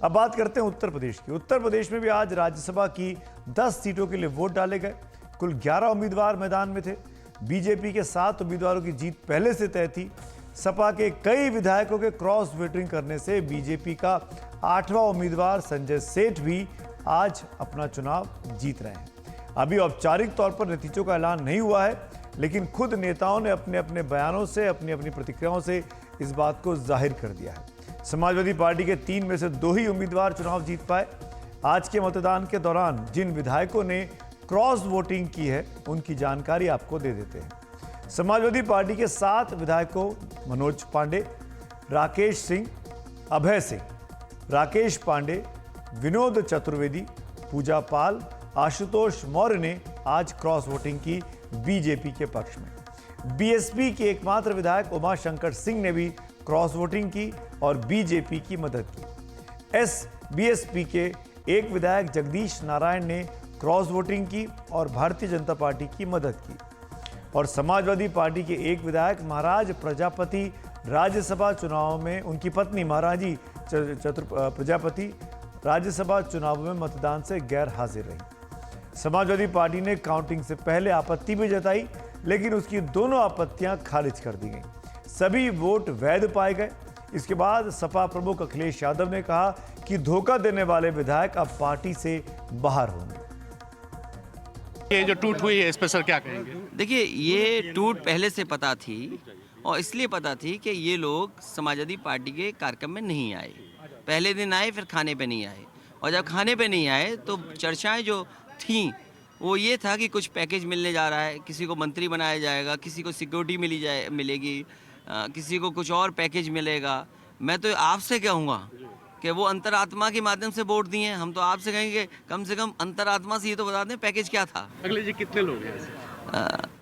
अब बात करते हैं उत्तर प्रदेश की। उत्तर प्रदेश में भी आज राज्यसभा की 10 सीटों के लिए वोट डाले गए। कुल 11 उम्मीदवार मैदान में थे। बीजेपी के 7 उम्मीदवारों की जीत पहले से तय थी। सपा के कई विधायकों के क्रॉस वोटिंग करने से बीजेपी का 8वां उम्मीदवार संजय सेठ भी आज अपना चुनाव जीत रहे हैं। अभी औपचारिक तौर पर नतीजों का ऐलान नहीं हुआ है, लेकिन खुद नेताओं ने अपने अपने बयानों से, अपनी अपनी प्रतिक्रियाओं से इस बात को जाहिर कर दिया है। समाजवादी पार्टी के 3 में से 2 ही उम्मीदवार चुनाव जीत पाए। आज के मतदान के दौरान जिन विधायकों ने क्रॉस वोटिंग की है, उनकी जानकारी आपको दे देते हैं। समाजवादी पार्टी के 7 विधायकों मनोज पांडे, राकेश सिंह, अभय सिंह, राकेश पांडे, विनोद चतुर्वेदी, पूजा पाल, आशुतोष मौर्य ने आज क्रॉस वोटिंग की बीजेपी के पक्ष में। बीएसपी के एकमात्र विधायक उमाशंकर सिंह ने भी क्रॉस वोटिंग की और बीजेपी की मदद की। बीएसपी के एक विधायक जगदीश नारायण ने क्रॉस वोटिंग की और भारतीय जनता पार्टी की मदद की। और समाजवादी पार्टी के एक विधायक महाराज प्रजापति राज्यसभा चुनाव में, उनकी पत्नी महाराजी प्रजापति राज्यसभा चुनाव में मतदान से गैर हाजिर रही। समाजवादी पार्टी ने काउंटिंग से पहले आपत्ति भी जताई, लेकिन उसकी दोनों आपत्तियां खारिज कर दी गईं। सभी वोट वैध पाए गए। इसके बाद सपा प्रमुख अखिलेश यादव ने कहा कि धोखा देने वाले विधायक अब पार्टी से बाहर होंगे। ये जो टूट हुई है, इस पर सर क्या कहेंगे? देखिए, ये टूट पहले से पता थी और इसलिए पता थी कि ये लोग समाजवादी पार्टी के कार्यक्रम में नहीं आए। पहले दिन आए, फिर खाने पे नहीं आए, और जब खाने पे नहीं आए तो चर्चाएं जो थीं वो ये था कि कुछ पैकेज मिलने जा रहा है, किसी को मंत्री बनाया जाएगा, किसी को सिक्योरिटी मिलेगी, किसी को कुछ और पैकेज मिलेगा। मैं तो आपसे कहूँगा कि वो अंतरात्मा के माध्यम से वोट दिए हैं। हम तो आपसे कहेंगे कम से कम अंतरात्मा से ये तो बता दें पैकेज क्या था। अगले जी कितने लोग हैं?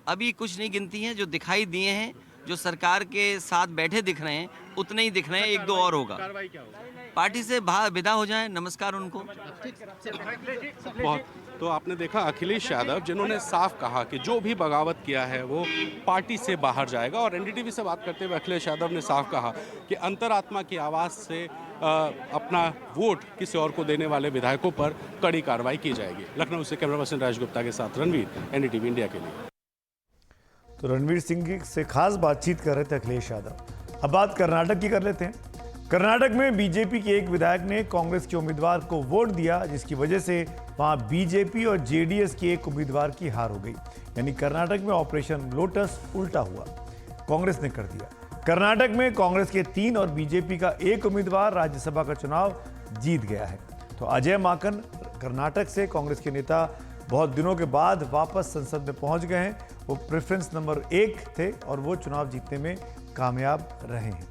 अभी कुछ नहीं गिनती हैं, जो दिखाई दिए हैं, जो सरकार के साथ बैठे दिख रहे हैं, उतने ही दिख रहे हैं। 1-2 और होगा। कार्रवाई क्या होगा? पार्टी से विदा हो जाएं, नमस्कार उनको। बहुत। तो आपने देखा अखिलेश यादव, जिन्होंने साफ कहा कि जो भी बगावत किया है वो पार्टी से बाहर जाएगा। और एनडीटीवी से बात करते हुए अखिलेश यादव ने साफ कहा कि अंतरात्मा की आवाज़ से अपना वोट किसी और को देने वाले विधायकों पर कड़ी कार्रवाई की जाएगी। लखनऊ से कैमरा पर्सन राज गुप्ता के साथ रणवीर, एनडीटीवी इंडिया के लिए। तो रणवीर सिंह से खास बातचीत कर रहे थे अखिलेश यादव। अब बात कर्नाटक की कर लेते हैं। कर्नाटक में बीजेपी के एक विधायक ने कांग्रेस के उम्मीदवार को वोट दिया, जिसकी वजह से वहां बीजेपी और जेडीएस के एक उम्मीदवार की हार हो गई। यानी कर्नाटक में ऑपरेशन लोटस उल्टा हुआ, कांग्रेस ने कर दिया। कर्नाटक में कांग्रेस के 3 और बीजेपी का 1 उम्मीदवार राज्यसभा का चुनाव जीत गया है। तो अजय माकन कर्नाटक से कांग्रेस के नेता बहुत दिनों के बाद वापस संसद में पहुंच गए हैं। वो प्रेफरेंस नंबर 1 थे और वो चुनाव जीतने में कामयाब रहे हैं।